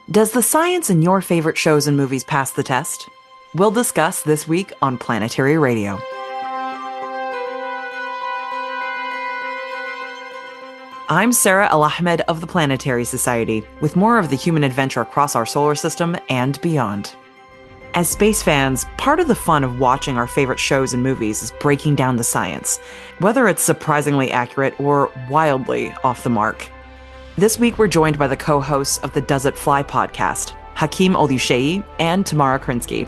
Does the science in your favorite shows and movies pass the test? We'll discuss this week on Planetary Radio. I'm Sarah El-Ahmed of the Planetary Society, with more of the human adventure across our solar system and beyond. As space fans, part of the fun of watching our favorite shows and movies is breaking down the science, whether it's surprisingly accurate or wildly off the mark. This week, we're joined by the co-hosts of the Does It Fly podcast, Hakeem Oluseyi and Tamara Krinsky.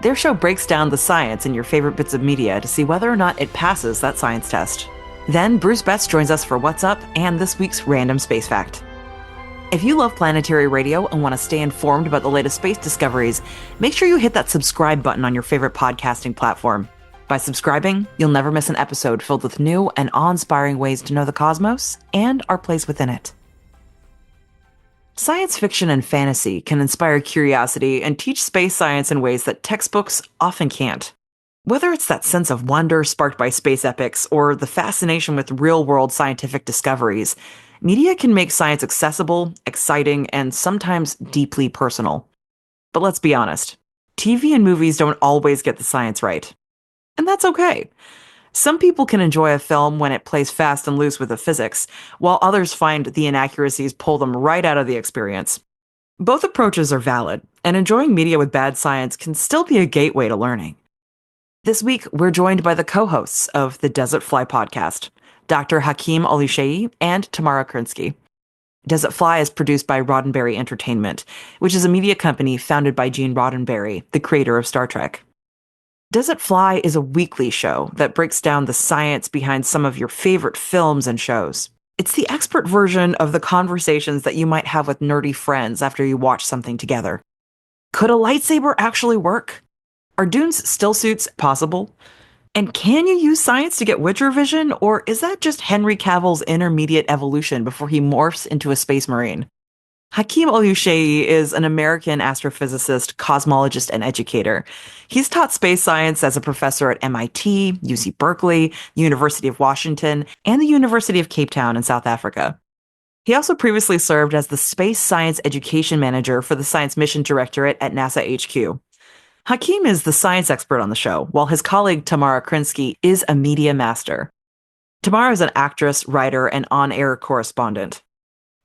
Their show breaks down the science in your favorite bits of media to see whether or not it passes that science test. Then Bruce Betts joins us for What's Up and this week's Random Space Fact. If you love Planetary Radio and want to stay informed about the latest space discoveries, make sure you hit that subscribe button on your favorite podcasting platform. By subscribing, you'll never miss an episode filled with new and awe-inspiring ways to know the cosmos and our place within it. Science fiction and fantasy can inspire curiosity and teach space science in ways that textbooks often can't. Whether it's that sense of wonder sparked by space epics or the fascination with real-world scientific discoveries, media can make science accessible, exciting, and sometimes deeply personal. But let's be honest, TV and movies don't always get the science right. And that's okay. Some people can enjoy a film when it plays fast and loose with the physics, while others find the inaccuracies pull them right out of the experience. Both approaches are valid, and enjoying media with bad science can still be a gateway to learning. This week, we're joined by the co-hosts of the Does It Fly podcast, Dr. Hakeem Oluseyi and Tamara Krinsky. Does It Fly is produced by Roddenberry Entertainment, which is a media company founded by Gene Roddenberry, the creator of Star Trek. Does It Fly is a weekly show that breaks down the science behind some of your favorite films and shows. It's the expert version of the conversations that you might have with nerdy friends after you watch something together. Could a lightsaber actually work? Are Dune's stillsuits possible? And can you use science to get Witcher vision, or is that just Henry Cavill's intermediate evolution before he morphs into a space marine? Hakeem Oluseyi is an American astrophysicist, cosmologist, and educator. He's taught space science as a professor at MIT, UC Berkeley, University of Washington, and the University of Cape Town in South Africa. He also previously served as the Space Science Education Manager for the Science Mission Directorate at NASA HQ. Hakeem is the science expert on the show, while his colleague Tamara Krinsky is a media master. Tamara is an actress, writer, and on-air correspondent.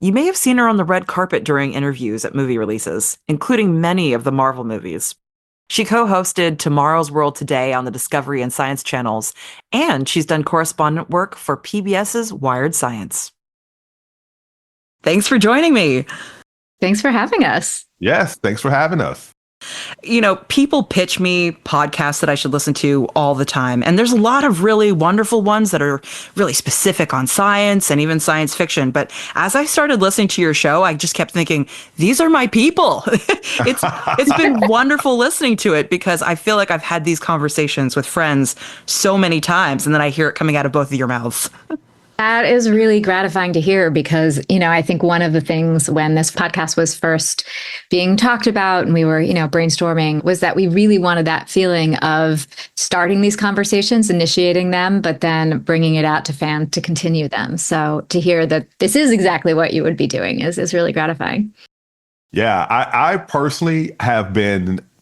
You may have seen her on the red carpet during interviews at movie releases, including many of the Marvel movies. She co-hosted Tomorrow's World Today on the Discovery and Science channels, and she's done correspondent work for PBS's Wired Science. Thanks for joining me. Thanks for having us. Yes, thanks for having us. You know, people pitch me podcasts that I should listen to all the time. And there's a lot of really wonderful ones that are really specific on science and even science fiction. But as I started listening to your show, I just kept thinking, these are my people. It's been wonderful listening to it because I feel like I've had these conversations with friends so many times. And then I hear it coming out of both of your mouths. That is really gratifying to hear because, I think one of the things when this podcast was first being talked about and we were, brainstorming was that we really wanted that feeling of starting these conversations, initiating them, but then bringing it out to fans to continue them. So to hear that this is exactly what you would be doing is really gratifying. Yeah, I personally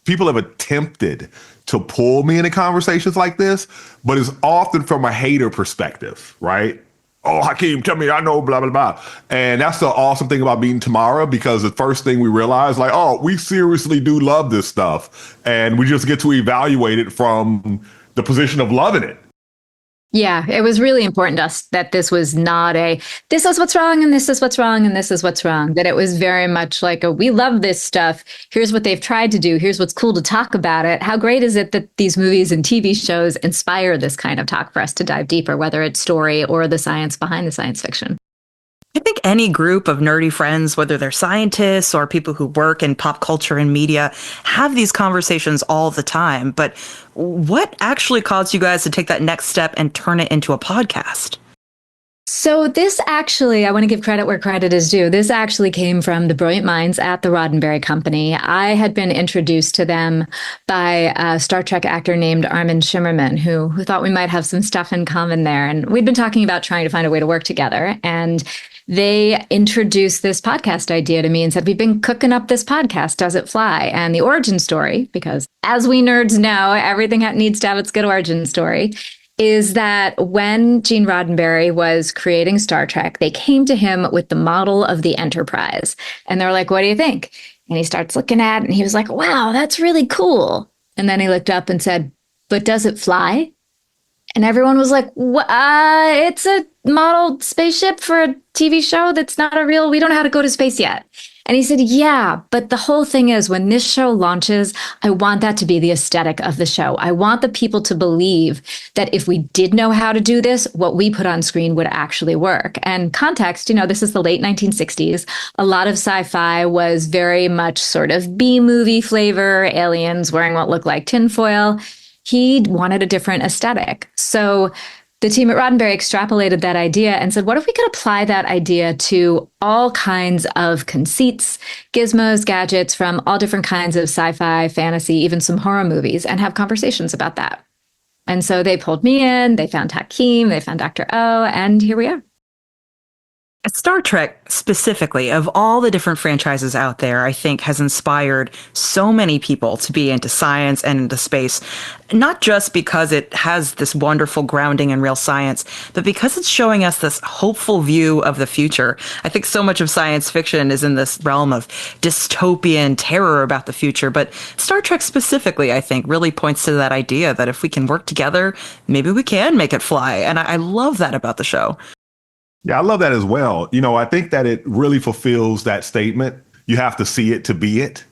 people have attempted to pull me into conversations like this, but it's often from a hater perspective, right? Oh, Hakeem, tell me, I know, blah, blah, blah. And that's the awesome thing about meeting Tamara, because the first thing we realize, we seriously do love this stuff. And we just get to evaluate it from the position of loving it. Yeah, it was really important to us that this was not this is what's wrong, and this is what's wrong, and this is what's wrong. That it was very much like we love this stuff. Here's what they've tried to do. Here's what's cool to talk about it. How great is it that these movies and TV shows inspire this kind of talk for us to dive deeper, whether it's story or the science behind the science fiction. I think any group of nerdy friends, whether they're scientists or people who work in pop culture and media, have these conversations all the time. But what actually caused you guys to take that next step and turn it into a podcast? So this actually, I want to give credit where credit is due. This actually came from the brilliant minds at the Roddenberry Company. I had been introduced to them by a Star Trek actor named Armin Shimmerman, who thought we might have some stuff in common there. And we'd been talking about trying to find a way to work together. And they introduced this podcast idea to me and said, we've been cooking up this podcast, Does It Fly? And the origin story, because as we nerds know, everything needs to have its good origin story, is that when Gene Roddenberry was creating Star Trek, they came to him with the model of the Enterprise. And they're like, what do you think? And he starts looking at it and he was like, wow, that's really cool. And then he looked up and said, but does it fly? And everyone was like, it's a model spaceship for a TV show that's not a real, we don't know how to go to space yet. And he said, yeah, but the whole thing is when this show launches, I want that to be the aesthetic of the show. I want the people to believe that if we did know how to do this, what we put on screen would actually work. And context, this is the late 1960s. A lot of sci-fi was very much sort of B-movie flavor, aliens wearing what looked like tinfoil. He wanted a different aesthetic. So the team at Roddenberry extrapolated that idea and said, what if we could apply that idea to all kinds of conceits, gizmos, gadgets from all different kinds of sci-fi, fantasy, even some horror movies, and have conversations about that? And so they pulled me in, they found Hakeem, they found Dr. O, and here we are. Star Trek specifically, of all the different franchises out there, I think has inspired so many people to be into science and into space, not just because it has this wonderful grounding in real science, but because it's showing us this hopeful view of the future. I think so much of science fiction is in this realm of dystopian terror about the future, but Star Trek specifically, I think, really points to that idea that if we can work together, maybe we can make it fly. And I love that about the show. Yeah, I love that as well. I think that it really fulfills that statement. You have to see it to be it.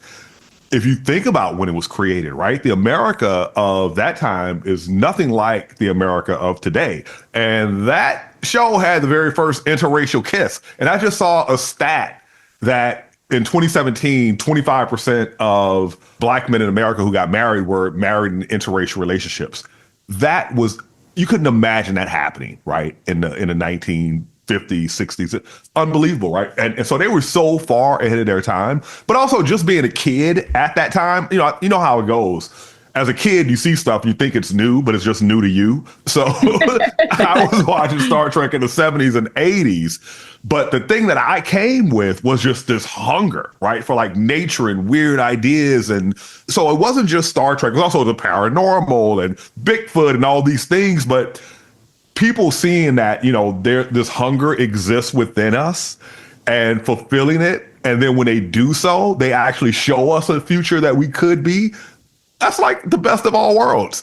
If you think about when it was created, right? The America of that time is nothing like the America of today. And that show had the very first interracial kiss. And I just saw a stat that in 2017, 25% of Black men in America who got married were married in interracial relationships. That was, you couldn't imagine that happening, right? In the 1950s, 60s. It's unbelievable, right? And so they were so far ahead of their time. But also just being a kid at that time, you know how it goes. As a kid, you see stuff, you think it's new, but it's just new to you. So I was watching Star Trek in the 70s and 80s. But the thing that I came with was just this hunger, right? For like nature and weird ideas. And so it wasn't just Star Trek, it was also the paranormal and Bigfoot and all these things. But people seeing that, this hunger exists within us and fulfilling it. And then when they do so, they actually show us a future that we could be. That's like the best of all worlds.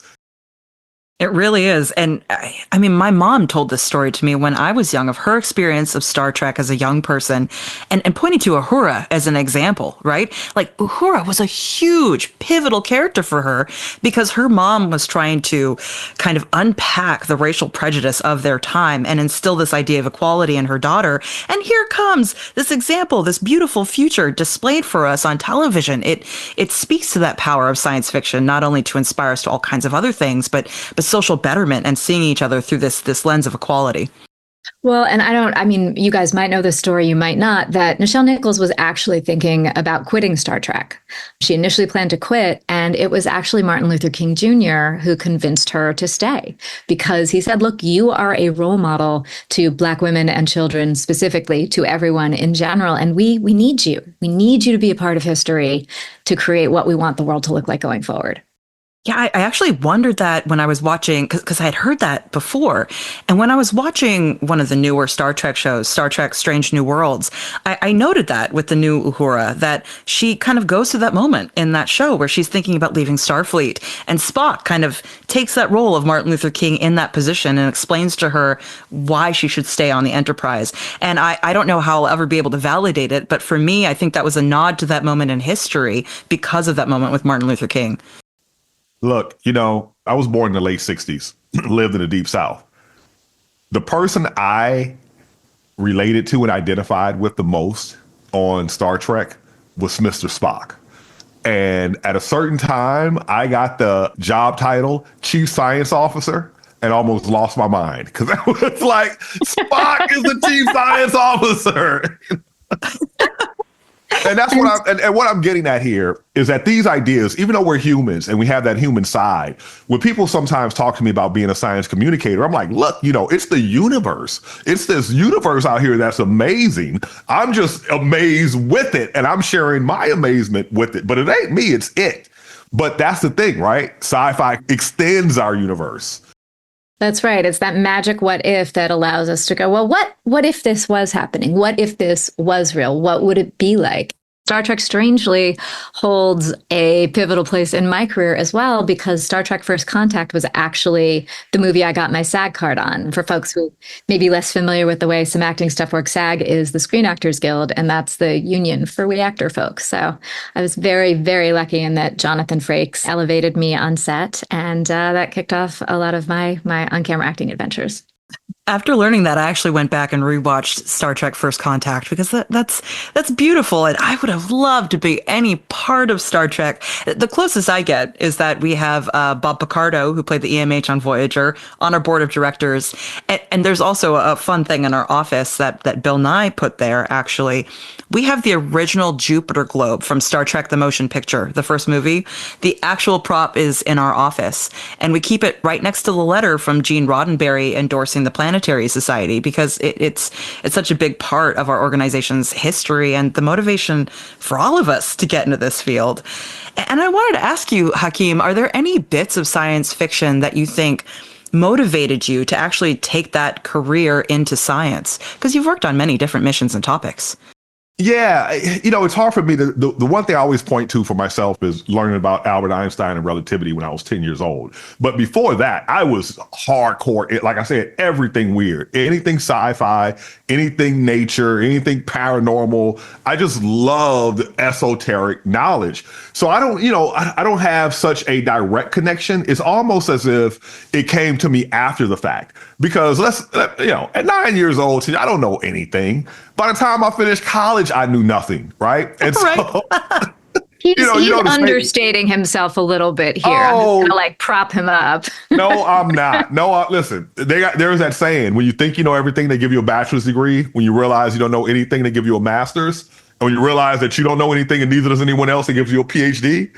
It really is. And I mean, my mom told this story to me when I was young of her experience of Star Trek as a young person and pointing to Uhura as an example, right? Like Uhura was a huge pivotal character for her because her mom was trying to kind of unpack the racial prejudice of their time and instill this idea of equality in her daughter. And here comes this example, this beautiful future displayed for us on television. It speaks to that power of science fiction, not only to inspire us to all kinds of other things, but social betterment and seeing each other through this lens of equality. Well, and you guys might know this story, you might not, that Nichelle Nichols was actually thinking about quitting Star Trek. She initially planned to quit, and it was actually Martin Luther King Jr. who convinced her to stay because he said, look, you are a role model to Black women and children, specifically to everyone in general, and we need you. We need you to be a part of history to create what we want the world to look like going forward. Yeah, I actually wondered that when I was watching, because I had heard that before. And when I was watching one of the newer Star Trek shows, Star Trek Strange New Worlds, I noted that with the new Uhura, that she kind of goes through that moment in that show where she's thinking about leaving Starfleet. And Spock kind of takes that role of Martin Luther King in that position and explains to her why she should stay on the Enterprise. And I don't know how I'll ever be able to validate it, but for me, I think that was a nod to that moment in history because of that moment with Martin Luther King. Look, I was born in the late 60s, lived in the Deep South. The person I related to and identified with the most on Star Trek was Mr. Spock. And at a certain time, I got the job title Chief Science Officer and almost lost my mind because I was like, Spock is the Chief Science Officer. And that's and what I'm getting at here is that these ideas, even though we're humans and we have that human side, when people sometimes talk to me about being a science communicator, I'm like, look, it's the universe. It's this universe out here that's amazing. I'm just amazed with it, and I'm sharing my amazement with it. But it ain't me, it's it. But that's the thing, right? Sci-fi extends our universe. That's right. It's that magic what if that allows us to go, well, what if this was happening? What if this was real? What would it be like? Star Trek strangely holds a pivotal place in my career as well, because Star Trek First Contact was actually the movie I got my SAG card on. For folks who may be less familiar with the way some acting stuff works, SAG is the Screen Actors Guild, and that's the union for we actor folks. So I was very, very lucky in that Jonathan Frakes elevated me on set, and that kicked off a lot of my on-camera acting adventures. After learning that, I actually went back and rewatched Star Trek First Contact because that's beautiful. And I would have loved to be any part of Star Trek. The closest I get is that we have Bob Picardo, who played the EMH on Voyager, on our board of directors. And there's also a fun thing in our office that Bill Nye put there, actually. We have the original Jupiter globe from Star Trek The Motion Picture, the first movie. The actual prop is in our office. And we keep it right next to the letter from Gene Roddenberry endorsing the Planetary Society, because it's such a big part of our organization's history and the motivation for all of us to get into this field. And I wanted to ask you, Hakeem, are there any bits of science fiction that you think motivated you to actually take that career into science? Because you've worked on many different missions and topics. Yeah, it's hard for me to, the one thing I always point to for myself is learning about Albert Einstein and relativity when I was 10 years old. But before that, I was hardcore. Like I said, everything weird, anything sci-fi, anything nature, anything paranormal. I just loved esoteric knowledge. So I don't have such a direct connection. It's almost as if it came to me after the fact, because at 9 years old, I don't know anything. By the time I finished college, I knew nothing, right? And so, he's understating himself a little bit here. I'm just gonna prop him up. No, I'm not. No, listen. There's that saying: when you think you know everything, they give you a bachelor's degree. When you realize you don't know anything, they give you a master's. And when you realize that you don't know anything and neither does anyone else, they give you a PhD.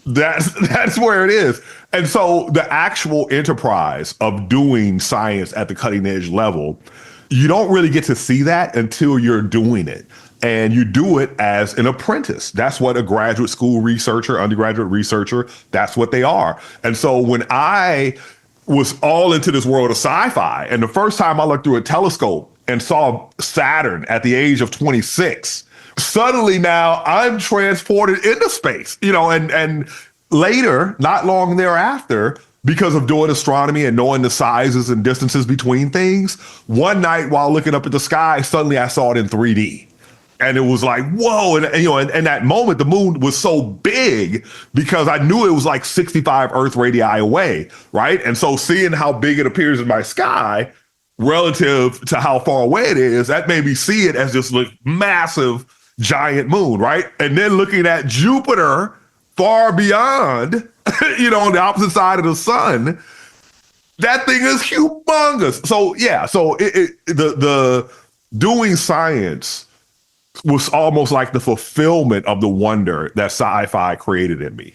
That's where it is. And so the actual enterprise of doing science at the cutting edge level, you don't really get to see that until you're doing it. And you do it as an apprentice. That's what a graduate school researcher, undergraduate researcher, that's what they are. And so when I was all into this world of sci-fi, and the first time I looked through a telescope and saw Saturn at the age of 26, suddenly now I'm transported into space, and later, not long thereafter, because of doing astronomy and knowing the sizes and distances between things, one night while looking up at the sky, suddenly I saw it in 3D. And it was like, whoa. And that moment, the moon was so big because I knew it was like 65 Earth radii away, right? And so seeing how big it appears in my sky relative to how far away it is, that made me see it as this massive, giant moon, right? And then looking at Jupiter far beyond, on the opposite side of the sun, that thing is humongous. So yeah, the doing science was almost like the fulfillment of the wonder that sci-fi created in me.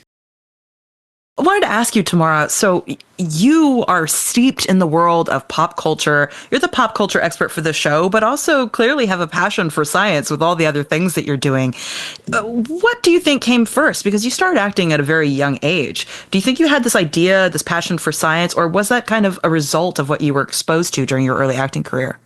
I wanted to ask you, Tamara, so you are steeped in the world of pop culture. You're the pop culture expert for the show, but also clearly have a passion for science with all the other things that you're doing. What do you think came first? Because you started acting at a very young age. Do you think you had this idea, this passion for science, or was that kind of a result of what you were exposed to during your early acting career?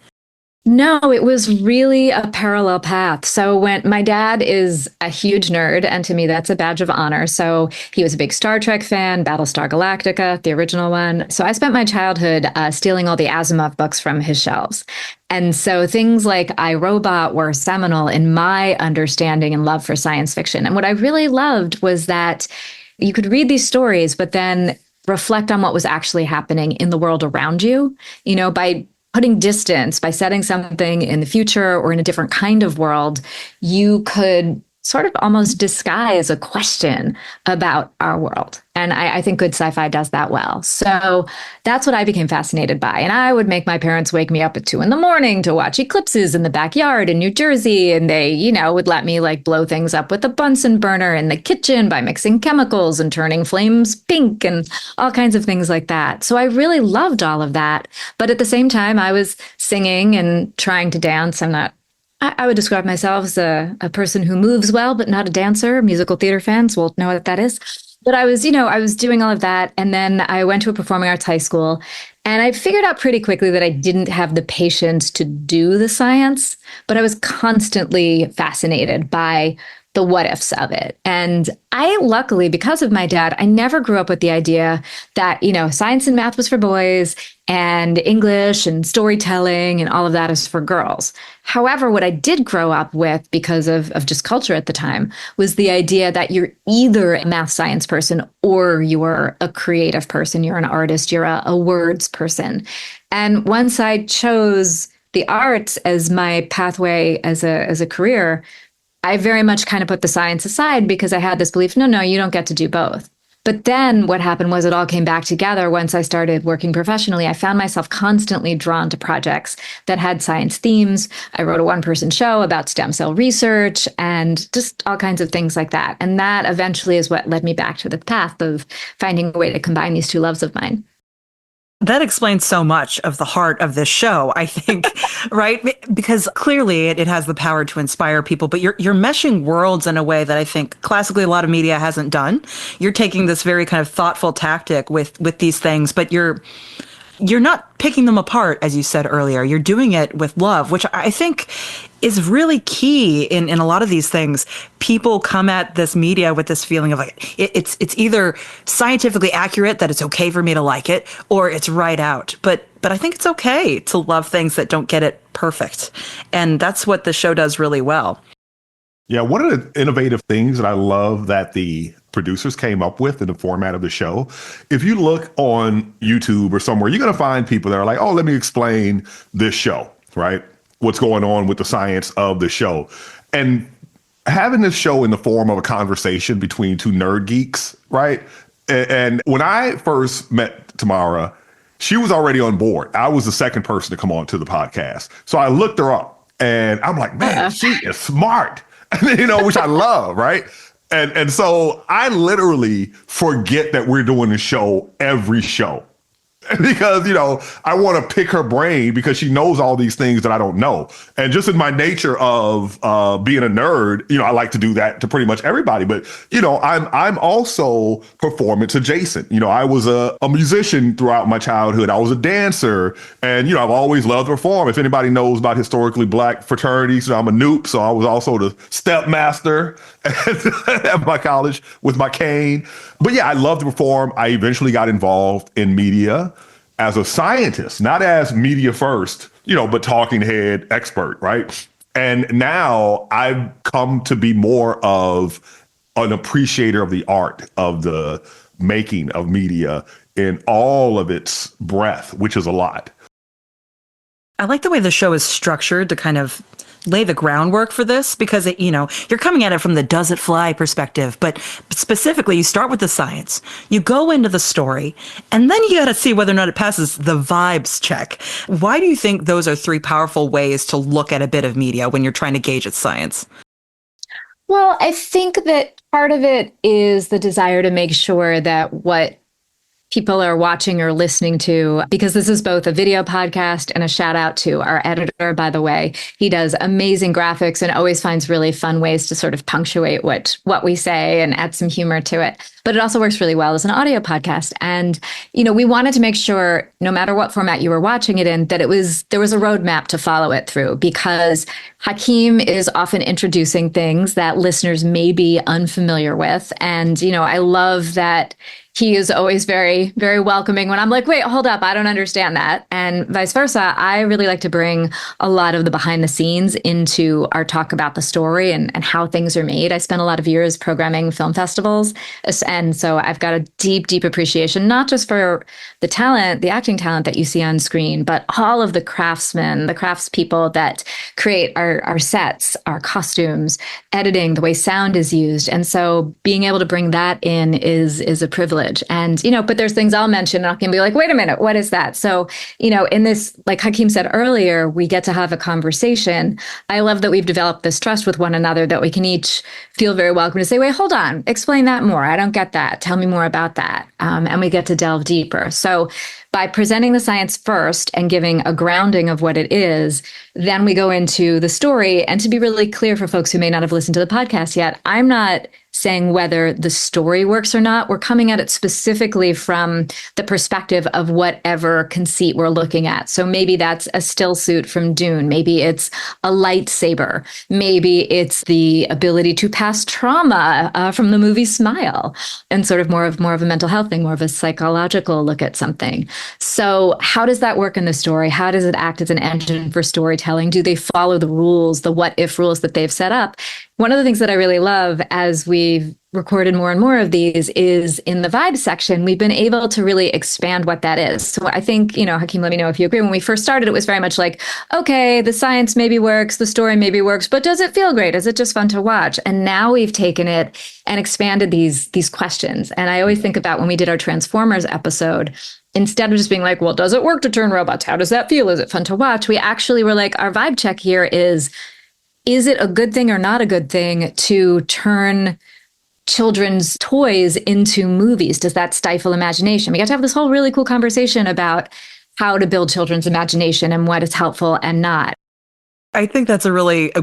No, it was really a parallel path. So when my dad is a huge nerd, and to me, that's a badge of honor. So he was a big Star Trek fan, Battlestar Galactica, the original one. So I spent my childhood stealing all the Asimov books from his shelves. And so things like I, Robot were seminal in my understanding and love for science fiction. And what I really loved was that you could read these stories, but then reflect on what was actually happening in the world around you, by putting distance, by setting something in the future or in a different kind of world, you could sort of almost disguise a question about our world. And I think good sci-fi does that well. So that's what I became fascinated by. And I would make my parents wake me up at 2 a.m. to watch eclipses in the backyard in New Jersey. And they, would let me like blow things up with a Bunsen burner in the kitchen by mixing chemicals and turning flames pink and all kinds of things like that. So I really loved all of that. But at the same time, I was singing and trying to dance. I would describe myself as a person who moves well, but not a dancer. Musical theater fans will know what that is. But I was doing all of that. And then I went to a performing arts high school. And I figured out pretty quickly that I didn't have the patience to do the science, but I was constantly fascinated by the what ifs of it. And I, luckily, because of my dad, I never grew up with the idea that, science and math was for boys and English and storytelling and all of that is for girls. However, what I did grow up with because of just culture at the time was the idea that you're either a math science person or you're a creative person. You're an artist, you're a words person. And once I chose the arts as my pathway as a career, I very much kind of put the science aside because I had this belief, no, you don't get to do both. But then what happened was it all came back together once I started working professionally. I found myself constantly drawn to projects that had science themes. I wrote a one-person show about stem cell research and just all kinds of things like that. And that eventually is what led me back to the path of finding a way to combine these two loves of mine. That explains so much of the heart of this show, I think, right? Because clearly it has the power to inspire people, but you're meshing worlds in a way that I think classically a lot of media hasn't done. You're taking this very kind of thoughtful tactic with these things, but you're not picking them apart, as you said earlier. You're doing it with love, which I think is really key in a lot of these things. People come at this media with this feeling of like, it's either scientifically accurate that it's okay for me to like it, or it's right out. But I think it's okay to love things that don't get it perfect. And that's what the show does really well. Yeah, one of the innovative things that I love that the producers came up with in the format of the show, if you look on YouTube or somewhere, you're going to find people that are like, oh, let me explain this show, right? What's going on with the science of the show. And having this show in the form of a conversation between two nerd geeks, right? And when I first met Tamara, she was already on board. I was the second person to come on to the podcast. So I looked her up and I'm like, man, she is smart, which I love, right? And so I literally forget that we're doing the show every show. Because, I want to pick her brain because she knows all these things that I don't know. And just in my nature of being a nerd, I like to do that to pretty much everybody. But, I'm also performance adjacent. I was a musician throughout my childhood. I was a dancer. And, I've always loved to perform. If anybody knows about historically Black fraternities, I'm a Noop. So I was also the stepmaster at my college with my cane. But yeah, I love to perform. I eventually got involved in media as a scientist, not as media first, but talking head expert, right? And now I've come to be more of an appreciator of the art of the making of media in all of its breadth, which is a lot. I like the way the show is structured to kind of lay the groundwork for this because, you're coming at it from the does it fly perspective, but specifically you start with the science, you go into the story, and then you got to see whether or not it passes the vibes check. Why do you think those are three powerful ways to look at a bit of media when you're trying to gauge its science? Well, I think that part of it is the desire to make sure that what people are watching or listening to, because this is both a video podcast and a shout out to our editor, by the way. He does amazing graphics and always finds really fun ways to sort of punctuate what we say and add some humor to it. But it also works really well as an audio podcast. And, we wanted to make sure, no matter what format you were watching it in, that there was a roadmap to follow it through, because Hakeem is often introducing things that listeners may be unfamiliar with. And, I love that he is always very, very welcoming when I'm like, wait, hold up, I don't understand that. And vice versa. I really like to bring a lot of the behind the scenes into our talk about the story and how things are made. I spent a lot of years programming film festivals. And so I've got a deep, deep appreciation, not just for the talent, the acting talent that you see on screen, but all of the craftsmen, the craftspeople that create our sets, our costumes, editing, the way sound is used. And so being able to bring that in is a privilege. And, but there's things I'll mention and I can be like, wait a minute, what is that? So, in this, like Hakeem said earlier, we get to have a conversation. I love that we've developed this trust with one another that we can each feel very welcome to say, wait, hold on, explain that more. I don't get that. Tell me more about that. And we get to delve deeper. So by presenting the science first and giving a grounding of what it is, then we go into the story. And to be really clear for folks who may not have listened to the podcast yet, I'm not saying whether the story works or not. We're coming at it specifically from the perspective of whatever conceit we're looking at. So maybe that's a still suit from Dune. Maybe it's a lightsaber. Maybe it's the ability to pass trauma from the movie Smile, and sort of more of a mental health thing, more of a psychological look at something. So how does that work in the story? How does it act as an engine for storytelling? Do they follow the rules, the what if rules that they've set up? One of the things that I really love as we've recorded more and more of these is in the vibe section, we've been able to really expand what that is. So I think, Hakeem, let me know if you agree. When we first started, it was very much like, okay, the science maybe works, the story maybe works, but does it feel great? Is it just fun to watch? And now we've taken it and expanded these questions. And I always think about when we did our Transformers episode, instead of just being like, well, does it work to turn robots? How does that feel? Is it fun to watch? We actually were like, our vibe check here is it a good thing or not a good thing to turn children's toys into movies? Does that stifle imagination? We got to have this whole really cool conversation about how to build children's imagination and what is helpful and not. I think that's a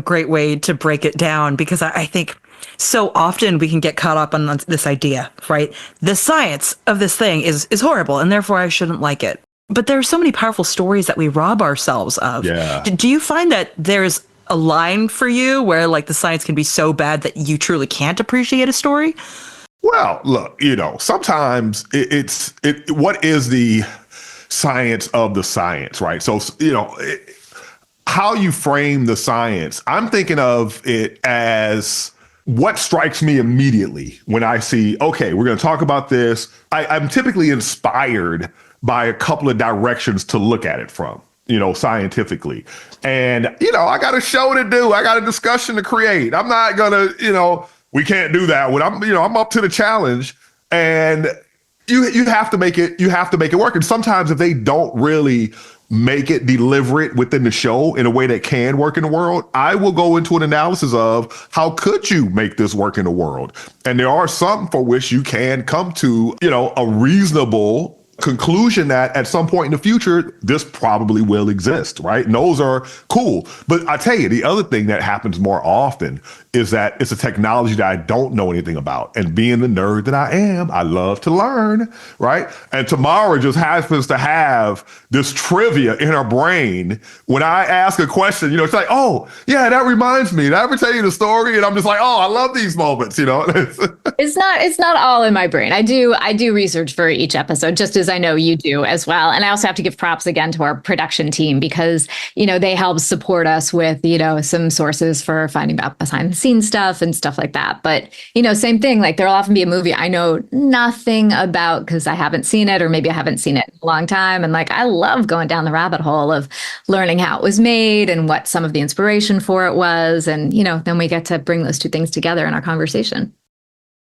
great way to break it down, because I think so often we can get caught up on this idea, right? The science of this thing is horrible, and therefore I shouldn't like it. But there are so many powerful stories that we rob ourselves of. Yeah. Do you find that there's a line for you where like the science can be so bad that you truly can't appreciate a story? Well, look, sometimes what is the science of the science, right? So, how you frame the science, I'm thinking of it as what strikes me immediately when I see, okay, we're going to talk about this. I'm typically inspired by a couple of directions to look at it from, scientifically. And, I got a show to do. I got a discussion to create. I'm not going to, we can't do that when I'm up to the challenge. And you have to make it work. And sometimes if they don't really make it, deliver it within the show in a way that can work in the world, I will go into an analysis of how could you make this work in the world? And there are some for which you can come to, a reasonable conclusion that at some point in the future, this probably will exist, right? And those are cool. But I tell you, the other thing that happens more often is that it's a technology that I don't know anything about. And being the nerd that I am, I love to learn, right? And Tamara just happens to have this trivia in her brain. When I ask a question, it's like, oh, yeah, that reminds me. Did I ever tell you the story? And I'm just like, oh, I love these moments, It's not all in my brain. I do research for each episode, just as I know you do as well. And I also have to give props again to our production team because, they help support us with, some sources for finding out behind the scenes stuff and stuff like that. But, same thing, like there'll often be a movie I know nothing about because I haven't seen it, or maybe I haven't seen it in a long time. And like, I love going down the rabbit hole of learning how it was made and what some of the inspiration for it was. And, then we get to bring those two things together in our conversation.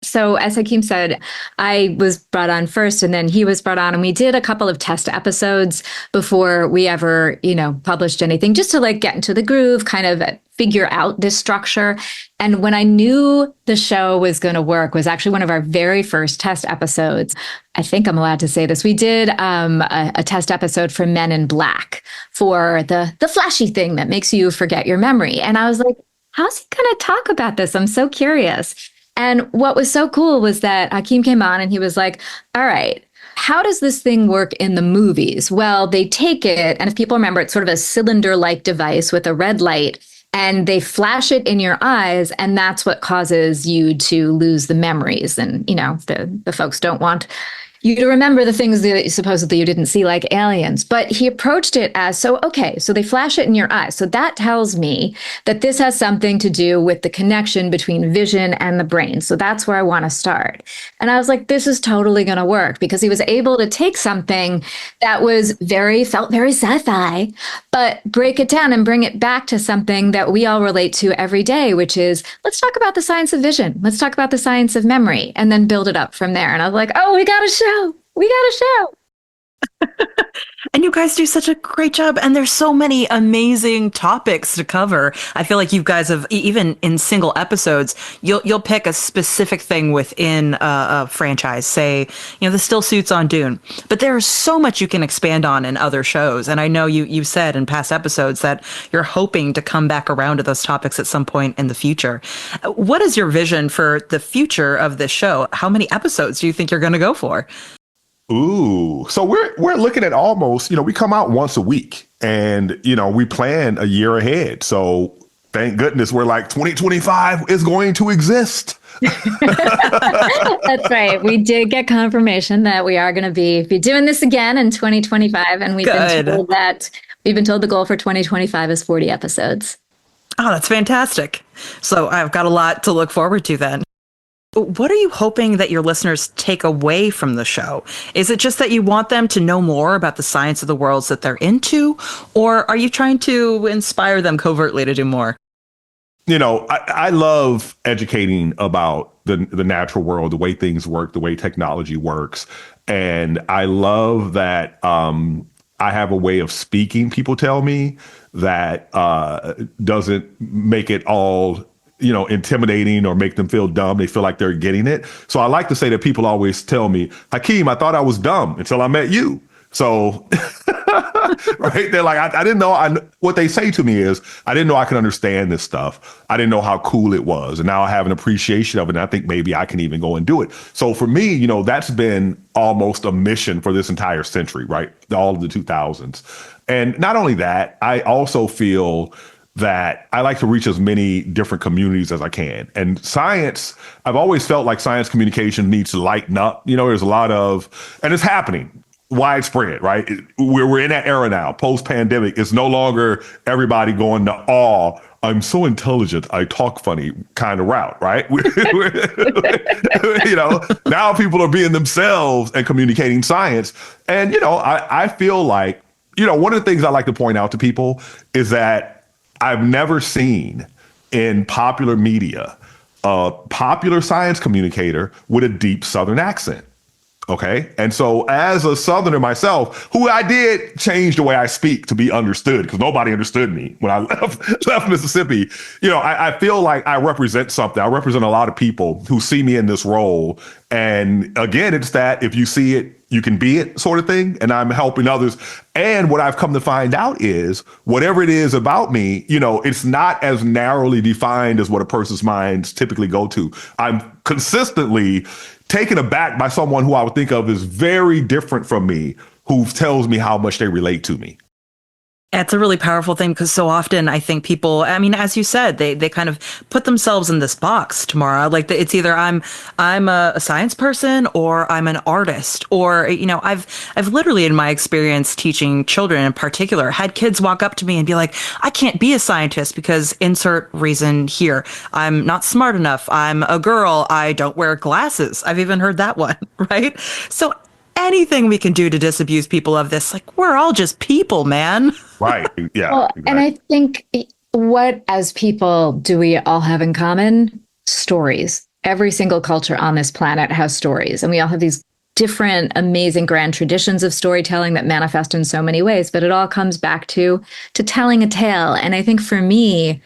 So as Hakeem said, I was brought on first and then he was brought on, and we did a couple of test episodes before we ever, published anything, just to like get into the groove, kind of figure out this structure. And when I knew the show was going to work was actually one of our very first test episodes. I think I'm allowed to say this. We did a test episode for Men in Black for the flashy thing that makes you forget your memory. And I was like, how's he going to talk about this? I'm so curious. And what was so cool was that Hakeem came on and he was like, all right, how does this thing work in the movies? Well, they take it, and if people remember, it's sort of a cylinder-like device with a red light, and they flash it in your eyes, and that's what causes you to lose the memories. And the folks don't want you to remember the things that supposedly you didn't see, like aliens. But he approached it as, so they flash it in your eyes. So that tells me that this has something to do with the connection between vision and the brain. So that's where I want to start. And I was like, this is totally going to work, because he was able to take something that felt very sci-fi, but break it down and bring it back to something that we all relate to every day, which is, let's talk about the science of vision. Let's talk about the science of memory, and then build it up from there. And I was like, oh, we got a show. And you guys do such a great job. And there's so many amazing topics to cover. I feel like you guys have, even in single episodes, you'll pick a specific thing within a franchise, say, the still suits on Dune. But there's so much you can expand on in other shows. And I know you've said in past episodes that you're hoping to come back around to those topics at some point in the future. What is your vision for the future of this show? How many episodes do you think you're going to go for? Ooh, so we're looking at almost, we come out once a week, and, we plan a year ahead. So thank goodness we're like 2025 is going to exist. That's right. We did get confirmation that we are going to be doing this again in 2025. And we've been told the goal for 2025 is 40 episodes. Oh, that's fantastic. So I've got a lot to look forward to then. What are you hoping that your listeners take away from the show? Is it just that you want them to know more about the science of the worlds that they're into? Or are you trying to inspire them covertly to do more? I love educating about the natural world, the way things work, the way technology works. And I love that I have a way of speaking, people tell me, that doesn't make it all intimidating or make them feel dumb. They feel like they're getting it. So I like to say that people always tell me, Hakeem, I thought I was dumb until I met you. So, right. They're like, I didn't know. What they say to me is, I didn't know I could understand this stuff. I didn't know how cool it was. And now I have an appreciation of it. And I think maybe I can even go and do it. So for me, that's been almost a mission for this entire century, right? All of the 2000s. And not only that, I also feel that I like to reach as many different communities as I can. And science, I've always felt like science communication needs to lighten up. There's a lot of, and it's happening widespread, right? We're in that era now, post-pandemic. It's no longer everybody going to awe, I'm so intelligent, I talk funny kind of route, right? Now people are being themselves and communicating science. And, I feel like, one of the things I like to point out to people is that I've never seen in popular media a popular science communicator with a deep Southern accent. Okay. And so as a Southerner myself, who I did change the way I speak to be understood, because nobody understood me when I left Mississippi. I feel like I represent something. I represent a lot of people who see me in this role. And again, it's that if you see it, you can be it sort of thing. And I'm helping others. And what I've come to find out is whatever it is about me, it's not as narrowly defined as what a person's minds typically go to. I'm consistently taken aback by someone who I would think of as very different from me, who tells me how much they relate to me. It's a really powerful thing, because so often I think people, as you said, they kind of put themselves in this box, Tamara. Like it's either I'm a science person or I'm an artist, or, I've literally in my experience teaching children in particular, had kids walk up to me and be like, I can't be a scientist because insert reason here. I'm not smart enough. I'm a girl. I don't wear glasses. I've even heard that one, right? So anything we can do to disabuse people of this, like, we're all just people, man. Right. Yeah. Well, exactly. and I think what as people do we all have in common? Stories. Every single culture on this planet has stories, and we all have these different, amazing, grand traditions of storytelling that manifest in so many ways, but it all comes back to telling a tale. And I think for me,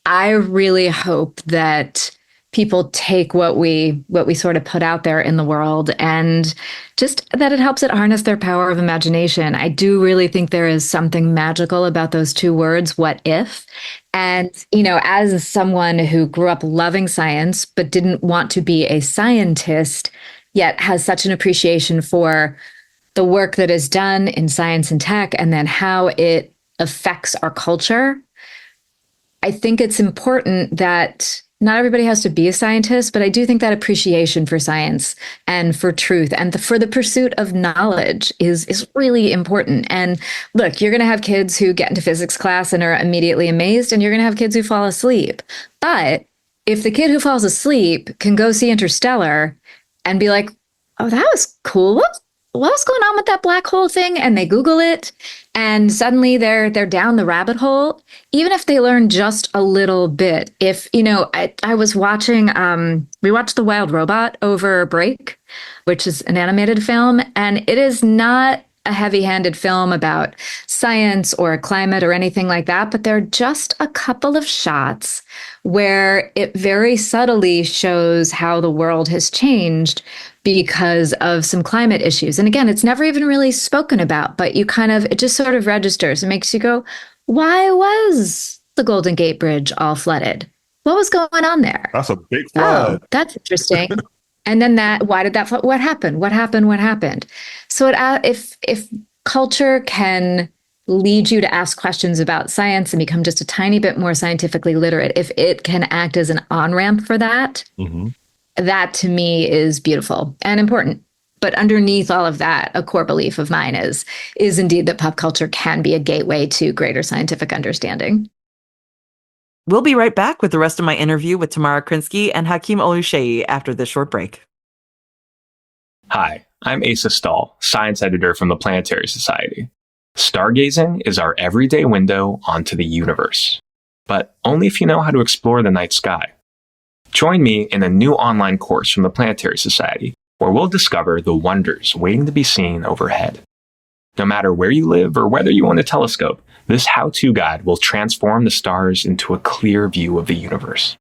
I really hope that people take what we sort of put out there in the world, and just that it helps it harness their power of imagination. I do really think there is something magical about those two words, what if? And, as someone who grew up loving science, but didn't want to be a scientist, yet has such an appreciation for the work that is done in science and tech, and then how it affects our culture, I think it's important that not everybody has to be a scientist, but I do think that appreciation for science and for truth and for the pursuit of knowledge is really important. And look, you're going to have kids who get into physics class and are immediately amazed, and you're going to have kids who fall asleep. But if the kid who falls asleep can go see Interstellar and be like, oh, that was cool. What was going on with that black hole thing? And they Google it, and suddenly they're down the rabbit hole, even if they learn just a little bit. If, I was watching, we watched The Wild Robot over break, which is an animated film, and it is not a heavy-handed film about science or climate or anything like that, but there are just a couple of shots where it very subtly shows how the world has changed because of some climate issues. And again, it's never even really spoken about, but it just sort of registers and makes you go, why was the Golden Gate Bridge all flooded? What was going on there? That's a big flood. Oh, that's interesting. And then why did that flood? What happened? What happened? So if culture can lead you to ask questions about science and become just a tiny bit more scientifically literate, if it can act as an on-ramp for that, that to me is beautiful and important. But underneath all of that, a core belief of mine is indeed that pop culture can be a gateway to greater scientific understanding. We'll be right back with the rest of my interview with Tamara Krinsky and Hakeem Oluseyi after this short break. Hi, I'm Asa Stahl, science editor from the Planetary Society. Stargazing is our everyday window onto the universe, but only if you know how to explore the night sky. Join me in a new online course from the Planetary Society, where we'll discover the wonders waiting to be seen overhead. No matter where you live or whether you own a telescope, this how-to guide will transform the stars into a clear view of the universe.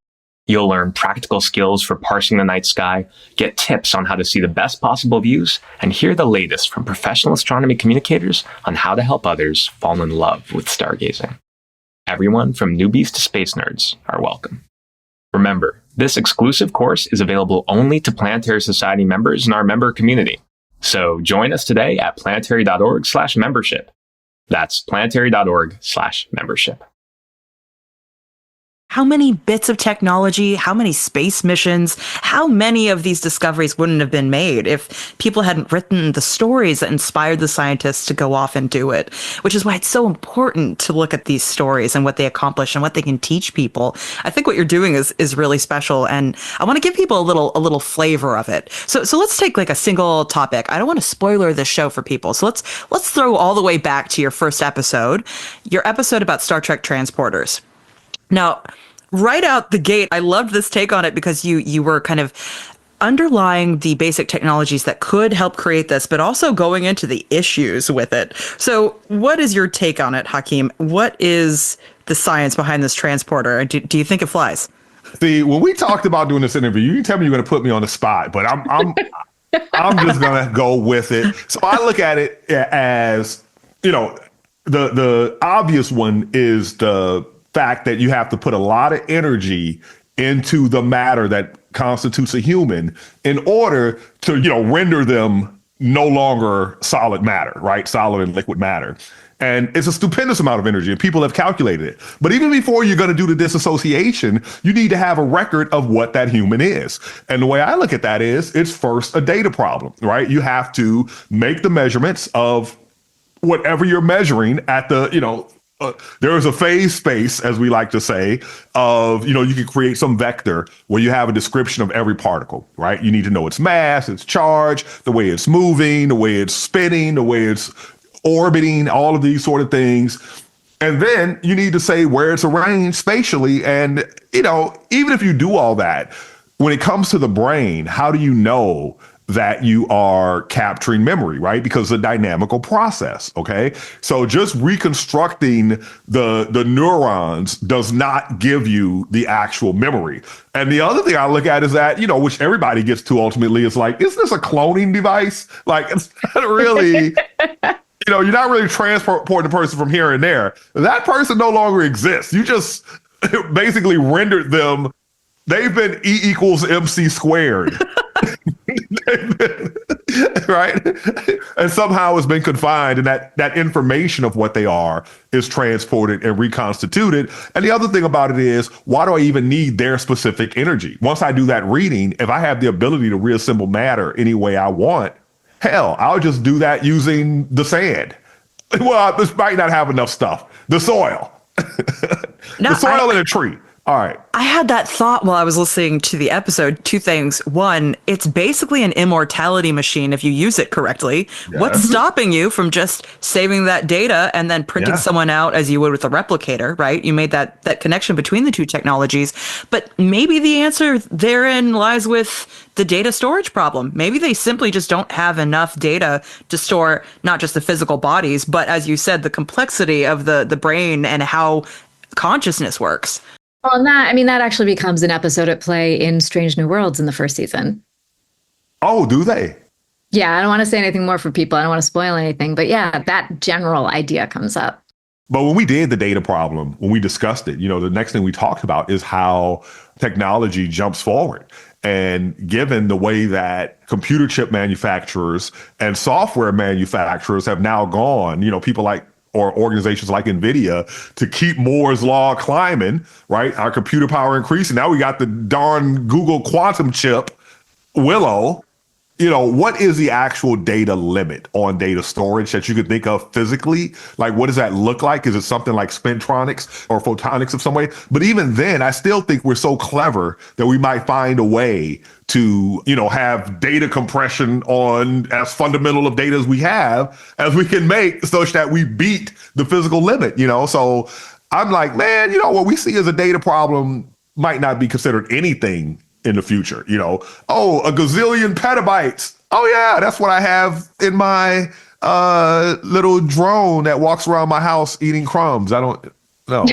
You'll learn practical skills for parsing the night sky, get tips on how to see the best possible views, and hear the latest from professional astronomy communicators on how to help others fall in love with stargazing. Everyone from newbies to space nerds are welcome. Remember, this exclusive course is available only to Planetary Society members in our member community. So join us today at planetary.org/membership. That's planetary.org/membership. How many bits of technology, how many space missions, how many of these discoveries wouldn't have been made if people hadn't written the stories that inspired the scientists to go off and do it? Which is why it's so important to look at these stories and what they accomplish and what they can teach people. I think what you're doing is really special, and I want to give people a little flavor of it. So let's take like a single topic. I don't want to spoiler this show for people. So let's throw all the way back to your first episode, your episode about Star Trek transporters. Now, right out the gate, I loved this take on it because you were kind of underlying the basic technologies that could help create this, but also going into the issues with it. So what is your take on it, Hakeem? What is the science behind this transporter? Do you think it flies? See, when we talked about doing this interview, you tell me you're going to put me on the spot, but I'm just going to go with it. So I look at it as, the obvious one is the fact that you have to put a lot of energy into the matter that constitutes a human in order to, render them no longer solid matter, right? Solid and liquid matter. And it's a stupendous amount of energy, and people have calculated it. But even before you're going to do the disassociation, you need to have a record of what that human is. And the way I look at that is, it's first a data problem, right? You have to make the measurements of whatever you're measuring at the, there is a phase space, as we like to say, of, you can create some vector where you have a description of every particle, right? You need to know its mass, its charge, the way it's moving, the way it's spinning, the way it's orbiting, all of these sort of things. And then you need to say where it's arranged spatially. And, even if you do all that, when it comes to the brain, how do you know that you are capturing memory, right? Because it's a dynamical process, okay? So just reconstructing the neurons does not give you the actual memory. And the other thing I look at is that, which everybody gets to ultimately, is like, is this a cloning device? Like, it's not really, you're not really transporting the person from here and there. That person no longer exists. You just basically rendered them. They've been E = MC². right? And somehow it's been confined, and that information of what they are is transported and reconstituted. And the other thing about it is, why do I even need their specific energy? Once I do that reading, if I have the ability to reassemble matter any way I want, hell, I'll just do that using the sand. Well, this might not have enough stuff. The soil. No, the soil and a tree. All right. I had that thought while I was listening to the episode. Two things. One, it's basically an immortality machine if you use it correctly. Yeah. What's stopping you from just saving that data and then printing someone out as you would with a replicator, right? You made that connection between the two technologies. But maybe the answer therein lies with the data storage problem. Maybe they simply just don't have enough data to store not just the physical bodies, but as you said, the complexity of the brain and how consciousness works. Well, and that actually becomes an episode at play in Strange New Worlds in the first season. Oh, do they? Yeah, I don't want to say anything more for people. I don't want to spoil anything. But yeah, that general idea comes up. But when we did the data problem, when we discussed it, the next thing we talked about is how technology jumps forward. And given the way that computer chip manufacturers and software manufacturers have now gone, people like or organizations like NVIDIA to keep Moore's law climbing, right? Our computer power increasing. Now we got the darn Google quantum chip, Willow. What is the actual data limit on data storage that you could think of physically? Like, what does that look like? Is it something like spintronics or photonics of some way? But even then, I still think we're so clever that we might find a way to, have data compression on as fundamental of data as we can make such that we beat the physical limit, So I'm like, man, what we see as a data problem might not be considered anything in the future, a gazillion petabytes. Oh yeah, that's what I have in my little drone that walks around my house eating crumbs. I don't know.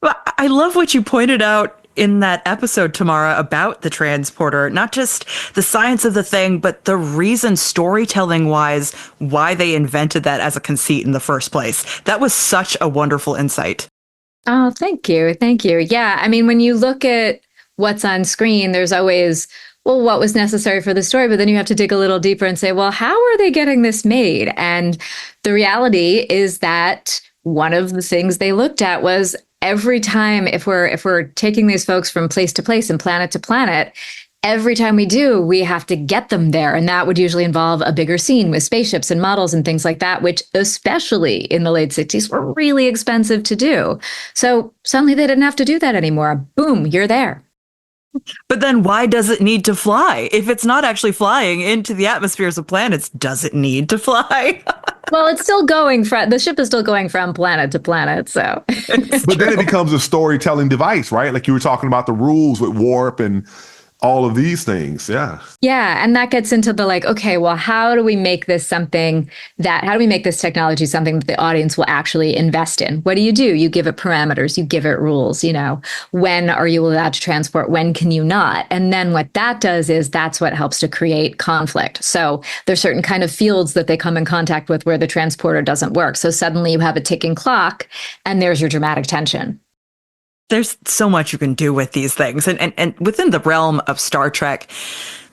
Well, I love what you pointed out in that episode, Tamara, about the transporter, not just the science of the thing, but the reason storytelling wise, why they invented that as a conceit in the first place. That was such a wonderful insight. Oh, thank you. Thank you. Yeah. I mean, when you look at what's on screen, there's always, well, what was necessary for the story? But then you have to dig a little deeper and say, well, how are they getting this made? And the reality is that one of the things they looked at was every time, if we're taking these folks from place to place and planet to planet, every time we do, we have to get them there. And that would usually involve a bigger scene with spaceships and models and things like that, which especially in the late 60s were really expensive to do. So suddenly they didn't have to do that anymore. Boom, you're there. But then why does it need to fly? If it's not actually flying into the atmospheres of planets, does it need to fly? Well, it's still the ship is still going from planet to planet. So, but then it becomes a storytelling device, right? Like you were talking about the rules with warp and all of these things. Yeah. Yeah. And that gets into the okay, well, how do we make this technology something that the audience will actually invest in? What do? You give it parameters, you give it rules, when are you allowed to transport? When can you not? And then what that does is that's what helps to create conflict. So there's certain kind of fields that they come in contact with where the transporter doesn't work. So suddenly you have a ticking clock and there's your dramatic tension. There's so much you can do with these things. And within the realm of Star Trek,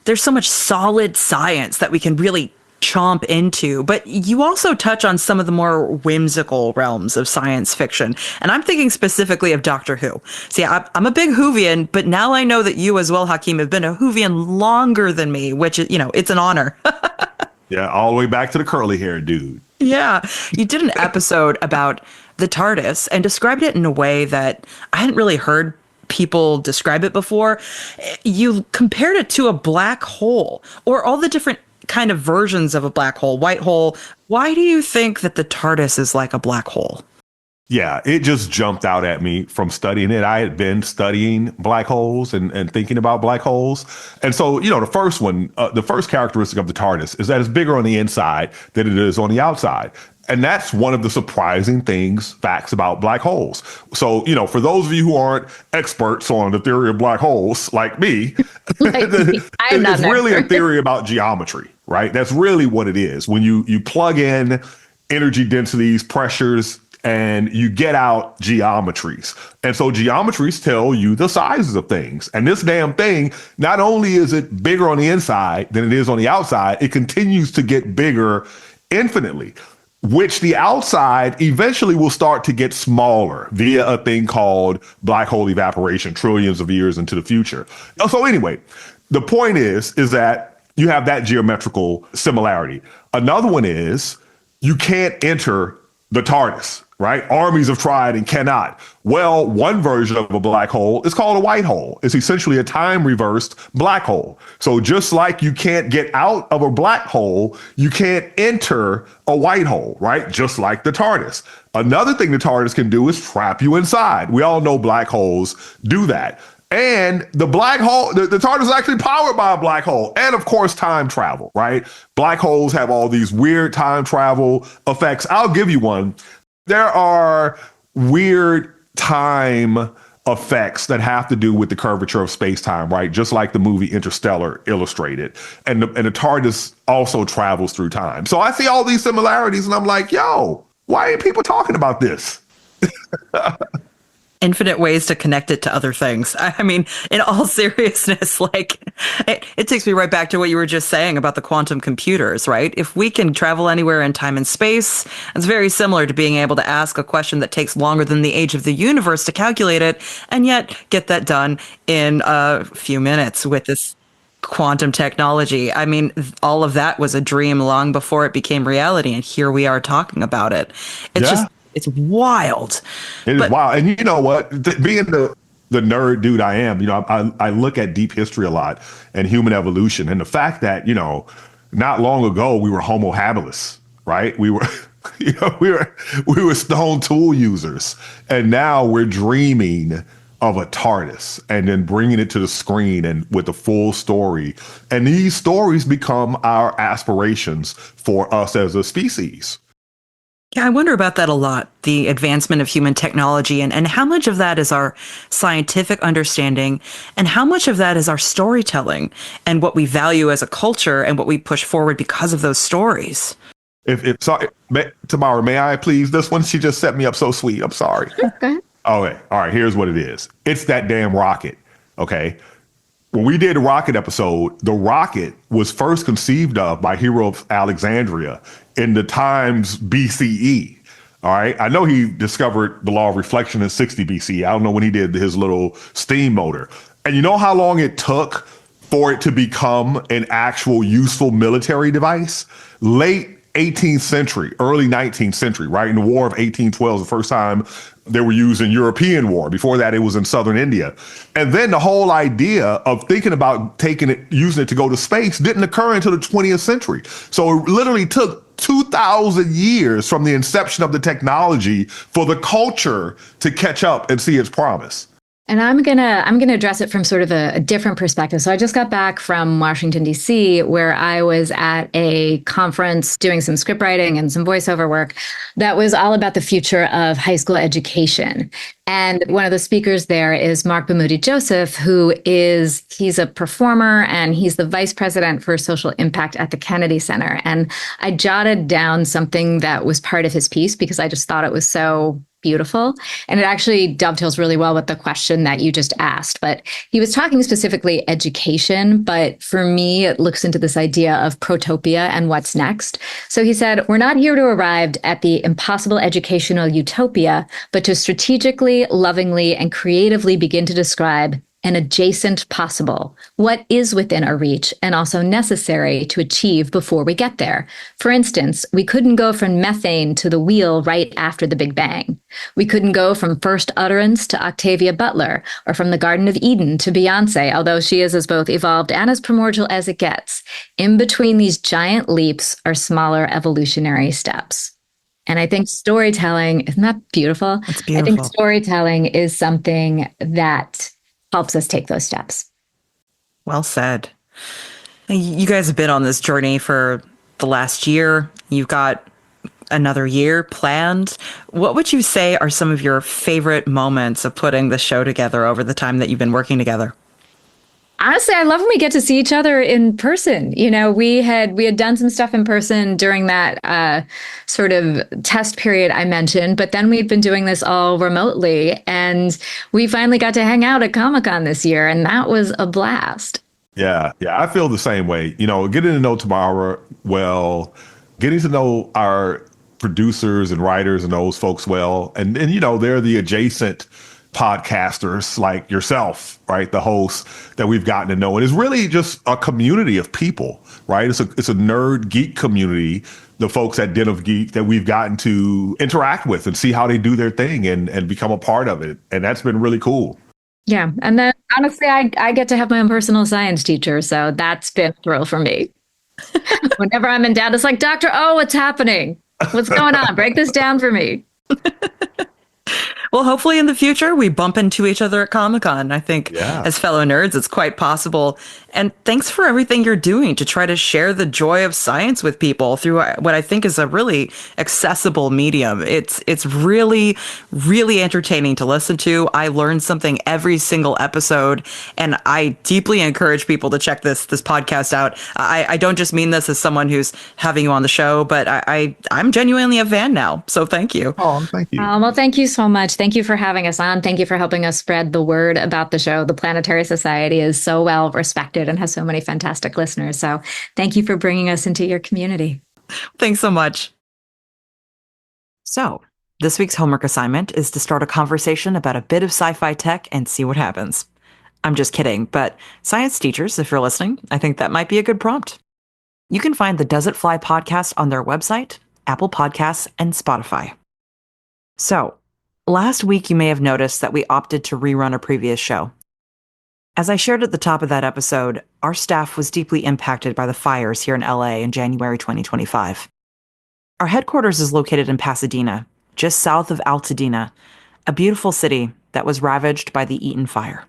there's so much solid science that we can really chomp into. But you also touch on some of the more whimsical realms of science fiction. And I'm thinking specifically of Doctor Who. See, I'm a big Whovian, but now I know that you as well, Hakeem, have been a Whovian longer than me, which, it's an honor. Yeah, all the way back to the curly hair dude. Yeah. You did an episode about the TARDIS and described it in a way that I hadn't really heard people describe it before. You compared it to a black hole, or all the different kind of versions of a black hole, white hole. Why do you think that the TARDIS is like a black hole? Yeah, it just jumped out at me from studying it. I had been studying black holes and thinking about black holes. And so, the first characteristic of the TARDIS is that it's bigger on the inside than it is on the outside. And that's one of the surprising facts about black holes. So, for those of you who aren't experts on the theory of black holes, like me, it's really a theory about geometry, right? That's really what it is. When you plug in energy densities, pressures, and you get out geometries. And so geometries tell you the sizes of things. And this damn thing, not only is it bigger on the inside than it is on the outside, it continues to get bigger infinitely, which the outside eventually will start to get smaller via a thing called black hole evaporation, trillions of years into the future. So anyway, the point is that you have that geometrical similarity. Another one is you can't enter the TARDIS, right? Armies have tried and cannot. Well, one version of a black hole is called a white hole. It's essentially a time reversed black hole. So just like you can't get out of a black hole, you can't enter a white hole, right? Just like the TARDIS. Another thing the TARDIS can do is trap you inside. We all know black holes do that. And the black hole, the TARDIS is actually powered by a black hole. And of course, time travel, right? Black holes have all these weird time travel effects. I'll give you one. There are weird time effects that have to do with the curvature of space-time, right? Just like the movie Interstellar illustrated. And the TARDIS also travels through time. So I see all these similarities and I'm like, yo, why ain't people talking about this? Infinite ways to connect it to other things. I mean, in all seriousness, like it takes me right back to what you were just saying about the quantum computers, right? If we can travel anywhere in time and space, it's very similar to being able to ask a question that takes longer than the age of the universe to calculate it, and yet get that done in a few minutes with this quantum technology. I mean, all of that was a dream long before it became reality, and here we are talking about it. It's wild. It is wild. And you know what? Being the nerd dude I am, I look at deep history a lot and human evolution. And the fact that, not long ago we were Homo habilis, right? We were, we were stone tool users. And now we're dreaming of a TARDIS and then bringing it to the screen and with the full story. And these stories become our aspirations for us as a species. Yeah, I wonder about that a lot, the advancement of human technology and how much of that is our scientific understanding and how much of that is our storytelling and what we value as a culture and what we push forward because of those stories. Tamara, may I please? This one, she just set me up so sweet. I'm sorry. Okay. Okay. All right. Here's what it is. It's that damn rocket. Okay. When we did the rocket episode, the rocket was first conceived of by Hero of Alexandria in the times BCE. All right. I know he discovered the law of reflection in 60 BCE. I don't know when he did his little steam motor. And you know how long it took for it to become an actual useful military device? Late 18th century, early 19th century, right? In the War of 1812, the first time they were used in European war. Before that, it was in southern India. And then the whole idea of thinking about using it to go to space didn't occur until the 20th century. So it literally took 2,000 years from the inception of the technology for the culture to catch up and see its promise. And I'm gonna address it from sort of a different perspective. So I just got back from Washington, D.C., where I was at a conference doing some script writing and some voiceover work that was all about the future of high school education. And one of the speakers there is Mark Bamoudi Joseph, he's a performer and he's the vice president for social impact at the Kennedy Center. And I jotted down something that was part of his piece because I just thought it was so beautiful. And it actually dovetails really well with the question that you just asked. But he was talking specifically education. But for me, it looks into this idea of protopia and what's next. So he said, we're not here to arrive at the impossible educational utopia, but to strategically, lovingly, and creatively begin to describe an adjacent possible, what is within our reach and also necessary to achieve before we get there. For instance, we couldn't go from methane to the wheel right after the Big Bang. We couldn't go from first utterance to Octavia Butler, or from the Garden of Eden to Beyonce, although she is as both evolved and as primordial as it gets. In between these giant leaps are smaller evolutionary steps. And I think storytelling, isn't that beautiful? It's beautiful. I think storytelling is something that helps us take those steps. Well said. You guys have been on this journey for the last year. You've got another year planned. What would you say are some of your favorite moments of putting the show together over the time that you've been working together? Honestly, I love when we get to see each other in person. We had done some stuff in person during that sort of test period I mentioned, but then we've been doing this all remotely, and we finally got to hang out at Comic-Con this year, and that was a blast. Yeah, I feel the same way. Getting to know Tamara well, getting to know our producers and writers and those folks well, and they're the adjacent podcasters like yourself, right? The hosts that we've gotten to know. And it's really just a community of people, right? It's a nerd geek community, the folks at Den of Geek that we've gotten to interact with and see how they do their thing and become a part of it. And that's been really cool. Yeah. And then honestly, I get to have my own personal science teacher. So that's been a thrill for me. Whenever I'm in doubt, it's like, Dr. O, what's happening? What's going on? Break this down for me. Well, hopefully in the future, we bump into each other at Comic-Con. I think as fellow nerds, it's quite possible. And thanks for everything you're doing to try to share the joy of science with people through what I think is a really accessible medium. It's really, really entertaining to listen to. I learn something every single episode, and I deeply encourage people to check this podcast out. I don't just mean this as someone who's having you on the show, but I'm genuinely a fan now. So thank you. Oh, thank you. Well, thank you so much. Thank you for having us on. Thank you for helping us spread the word about the show. The Planetary Society is so well respected and has so many fantastic listeners. So thank you for bringing us into your community. Thanks so much. So this week's homework assignment is to start a conversation about a bit of sci-fi tech and see what happens. I'm just kidding, but science teachers, if you're listening, I think that might be a good prompt. You can find the Does It Fly podcast on their website, Apple Podcasts, and Spotify. So, last week you may have noticed that we opted to rerun a previous show. As I shared at the top of that episode, our staff was deeply impacted by the fires here in LA in January 2025. Our headquarters is located in Pasadena, just south of Altadena, a beautiful city that was ravaged by the Eaton fire.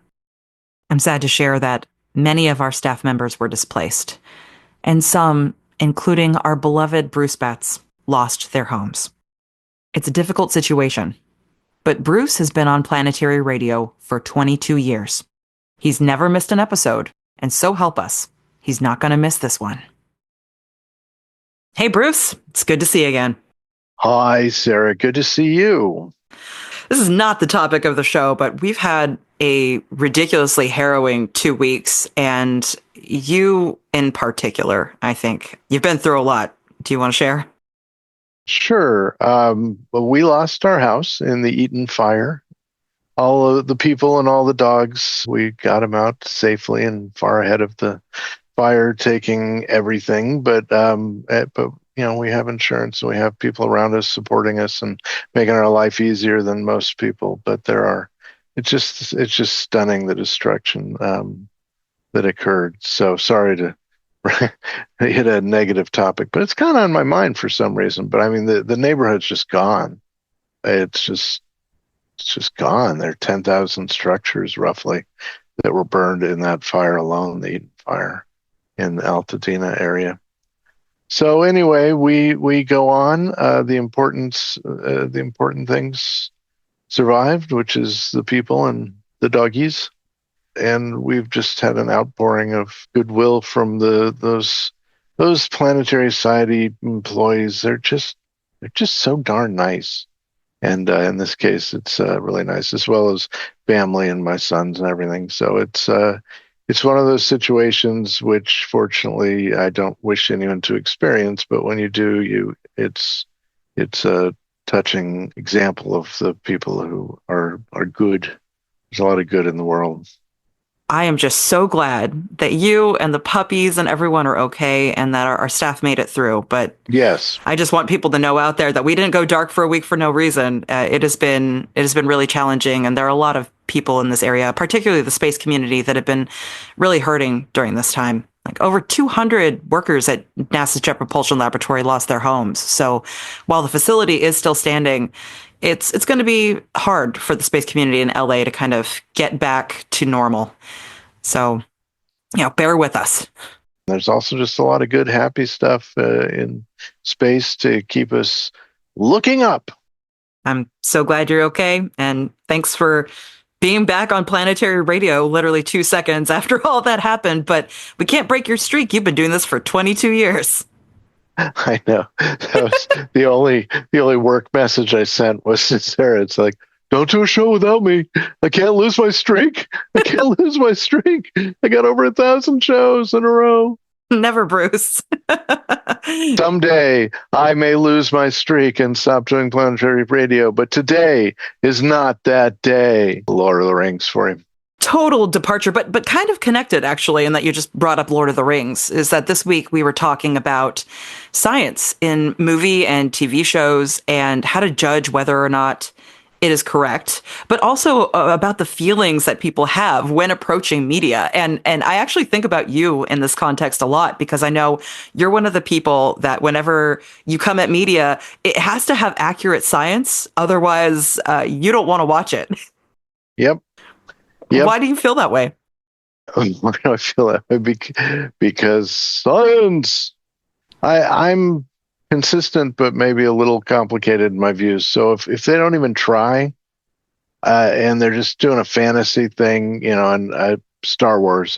I'm sad to share that many of our staff members were displaced, and some, including our beloved Bruce Betts, lost their homes. It's a difficult situation, but Bruce has been on Planetary Radio for 22 years. He's never missed an episode, and so help us, he's not going to miss this one. Hey, Bruce, it's good to see you again. Hi, Sarah. Good to see you. This is not the topic of the show, but we've had a ridiculously harrowing 2 weeks, and you in particular, I think. You've been through a lot. Do you want to share? Sure. Well, we lost our house in the Eaton fire. All of the people and all the dogs, we got them out safely and far ahead of the fire, taking everything. But we have insurance, and we have people around us supporting us and making our life easier than most people. But it's just stunning, the destruction that occurred. So sorry to hit a negative topic, but it's kind of on my mind for some reason. But I mean, the neighborhood's just gone. It's just gone. There are 10,000 structures roughly that were burned in that fire alone, the Eaton fire in the Altadena area. So anyway, we go on. The important things survived, which is the people and the doggies. And we've just had an outpouring of goodwill from those Planetary Society employees. They're just so darn nice. And in this case, it's really nice, as well as family and my sons and everything. So it's one of those situations which, fortunately, I don't wish anyone to experience. But when you do, it's a touching example of the people who are good. There's a lot of good in the world. I am just so glad that you and the puppies and everyone are okay, and that our staff made it through. But yes, I just want people to know out there that we didn't go dark for a week for no reason. It has been really challenging, and there are a lot of people in this area, particularly the space community, that have been really hurting during this time. Like over 200 workers at NASA's Jet Propulsion Laboratory lost their homes. So while the facility is still standing, it's going to be hard for the space community in LA to kind of get back to normal. So, bear with us. There's also just a lot of good, happy stuff in space to keep us looking up. I'm so glad you're okay. And thanks for being back on Planetary Radio literally 2 seconds after all that happened, but we can't break your streak. You've been doing this for 22 years. I know. That was the only work message I sent was to Sarah. It's like, don't do a show without me. I can't lose my streak. I can't lose my streak. I got over 1,000 shows in a row. Never, Bruce. Someday I may lose my streak and stop doing Planetary Radio, but today is not that day. Lord of the Rings for him. Total departure, but kind of connected, actually, in that you just brought up Lord of the Rings, is that this week we were talking about science in movie and TV shows and how to judge whether or not it is correct, but also about the feelings that people have when approaching media. And I actually think about you in this context a lot, because I know you're one of the people that whenever you come at media, it has to have accurate science. Otherwise, you don't want to watch it. Yep. Why do you feel that way? Why do I feel that way? Because science. I'm consistent, but maybe a little complicated in my views. So if they don't even try, and they're just doing a fantasy thing, and Star Wars,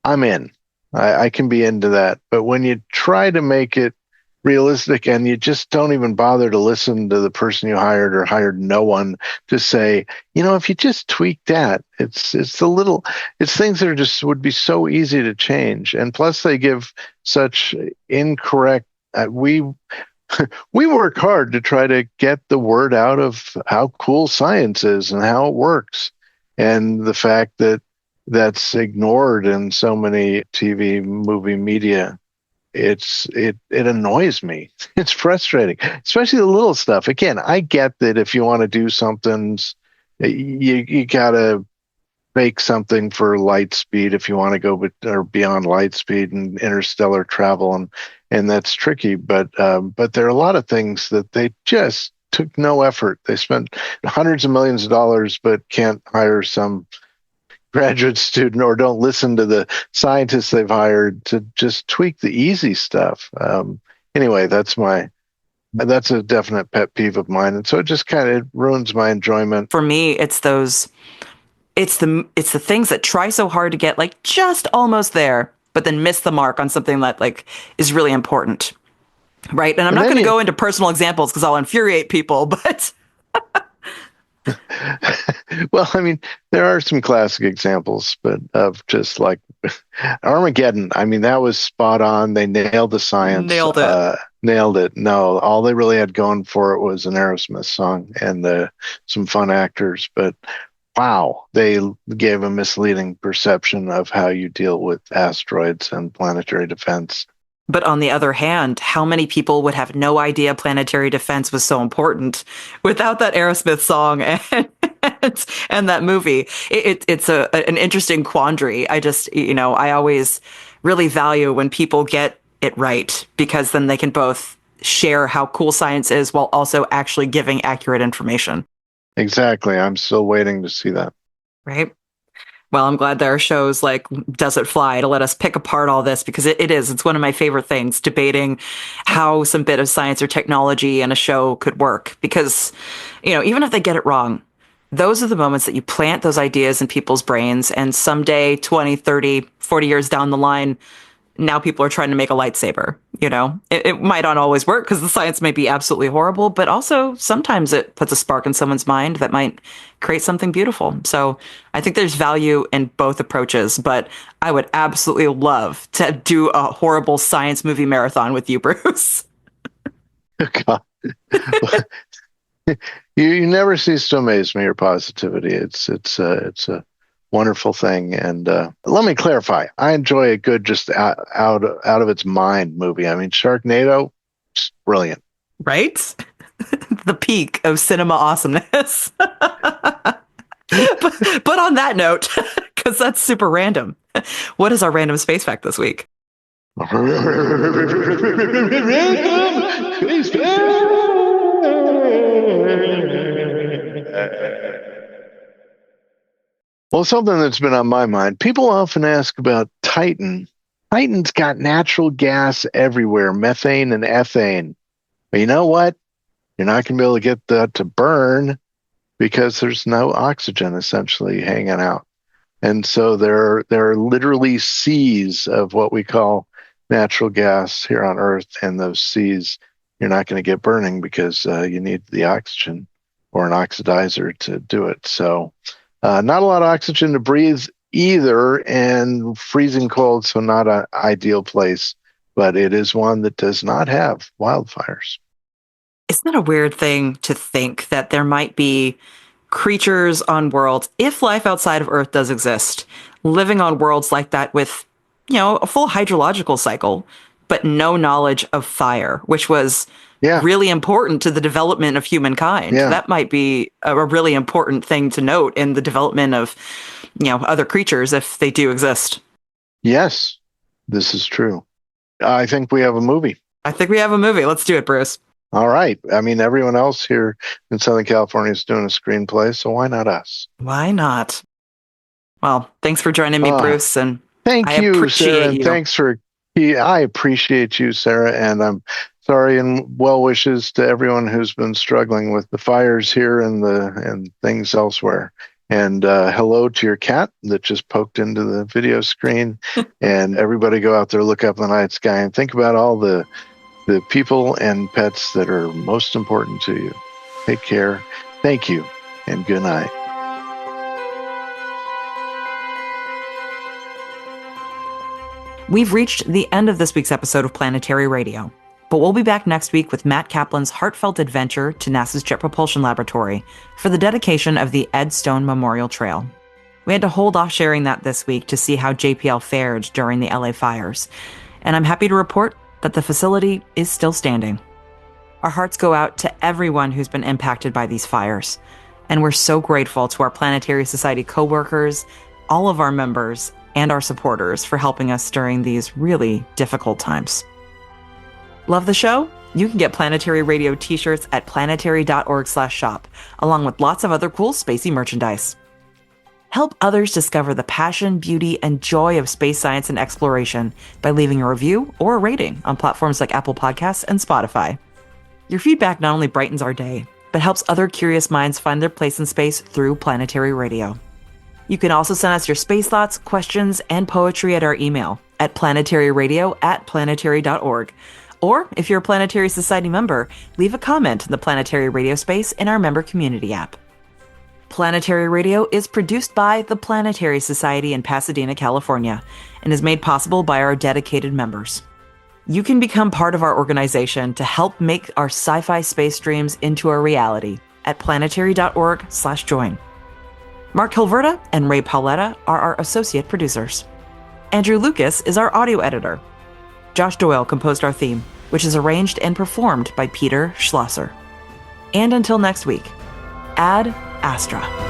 I'm in. I can be into that. But when you try to make it realistic and you just don't even bother to listen to the person you hired or hired no one to say, if you just tweak that, it's things that are just would be so easy to change. And plus they give such incorrect, we work hard to try to get the word out of how cool science is and how it works. And the fact that that's ignored in so many TV, movie media, it annoys me. It's frustrating, especially the little stuff. Again, I get that if you want to do something, you gotta make something for light speed if you want to go or beyond light speed and interstellar travel, and that's tricky. But there are a lot of things that they just took no effort. They spent hundreds of millions of dollars, but can't hire some graduate student or don't listen to the scientists they've hired to just tweak the easy stuff. Anyway, that's a definite pet peeve of mine. And so it just kind of ruins my enjoyment. For me, it's the things that try so hard to get like just almost there, but then miss the mark on something that like is really important. Right. And I'm not going to go into personal examples because I'll infuriate people, but well, I mean, there are some classic examples, but of just like Armageddon. I mean, that was spot on. They nailed the science. Nailed it. No, all they really had going for it was an Aerosmith song and some fun actors. But wow, they gave a misleading perception of how you deal with asteroids and planetary defense. But on the other hand, how many people would have no idea planetary defense was so important without that Aerosmith song and that movie? It's an interesting quandary. I always really value when people get it right, because then they can both share how cool science is while also actually giving accurate information. Exactly. I'm still waiting to see that. Right. Well, I'm glad there are shows like Does It Fly to let us pick apart all this, because it's one of my favorite things, debating how some bit of science or technology in a show could work. Because, even if they get it wrong, those are the moments that you plant those ideas in people's brains. And someday, 20, 30, 40 years down the line, now people are trying to make a lightsaber. It might not always work because the science may be absolutely horrible, but also sometimes it puts a spark in someone's mind that might create something beautiful. So I think there's value in both approaches, but I would absolutely love to do a horrible science movie marathon with you, Bruce. God. You never cease to amaze me, your positivity. It's a wonderful thing. And let me clarify. I enjoy a good, just out of its mind movie. I mean, Sharknado, just brilliant. Right? The peak of cinema awesomeness. But on that note, because that's super random, what is our random space fact this week? Random space fact! Well, something that's been on my mind. People often ask about Titan. Titan's got natural gas everywhere, methane and ethane. But you know what? You're not going to be able to get that to burn. because there's no oxygen essentially hanging out. And so there are literally seas of what we call natural gas here on Earth, and those seas you're not going to get burning because you need the oxygen or an oxidizer to do it. So not a lot of oxygen to breathe either, and freezing cold, so not an ideal place, but it is one that does not have wildfires. Isn't that a weird thing to think that there might be creatures on worlds, if life outside of Earth does exist, living on worlds like that with, a full hydrological cycle, but no knowledge of fire, which was really important to the development of humankind. Yeah. That might be a really important thing to note in the development of, other creatures if they do exist. Yes, this is true. I think we have a movie. Let's do it, Bruce. All right. I mean, everyone else here in Southern California is doing a screenplay, so why not us? Why not? Well, thanks for joining me, Bruce. And thank I you, Sarah. you. And thanks for. I appreciate you, Sarah, and I'm sorry and well wishes to everyone who's been struggling with the fires here and things elsewhere. And hello to your cat that just poked into the video screen. And everybody go out there, look up in the night sky, and think about all the people and pets that are most important to you. Take care. Thank you, and good night. We've reached the end of this week's episode of Planetary Radio, but we'll be back next week with Matt Kaplan's heartfelt adventure to NASA's Jet Propulsion Laboratory for the dedication of the Ed Stone Memorial Trail. We had to hold off sharing that this week to see how JPL fared during the LA fires, and I'm happy to report that the facility is still standing. Our hearts go out to everyone who's been impacted by these fires, and we're so grateful to our Planetary Society coworkers, all of our members, and our supporters for helping us during these really difficult times. Love the show? You can get Planetary Radio t-shirts at planetary.org/shop, along with lots of other cool spacey merchandise. Help others discover the passion, beauty, and joy of space science and exploration by leaving a review or a rating on platforms like Apple Podcasts and Spotify. Your feedback not only brightens our day, but helps other curious minds find their place in space through Planetary Radio. You can also send us your space thoughts, questions, and poetry at our email at planetaryradio@planetary.org. Or, if you're a Planetary Society member, leave a comment in the Planetary Radio space in our member community app. Planetary Radio is produced by the Planetary Society in Pasadena, California, and is made possible by our dedicated members. You can become part of our organization to help make our sci-fi space dreams into a reality at planetary.org/join. Mark Hilverda and Ray Pauletta are our associate producers. Andrew Lucas is our audio editor. Josh Doyle composed our theme, which is arranged and performed by Peter Schlosser. And until next week, Ad Astra.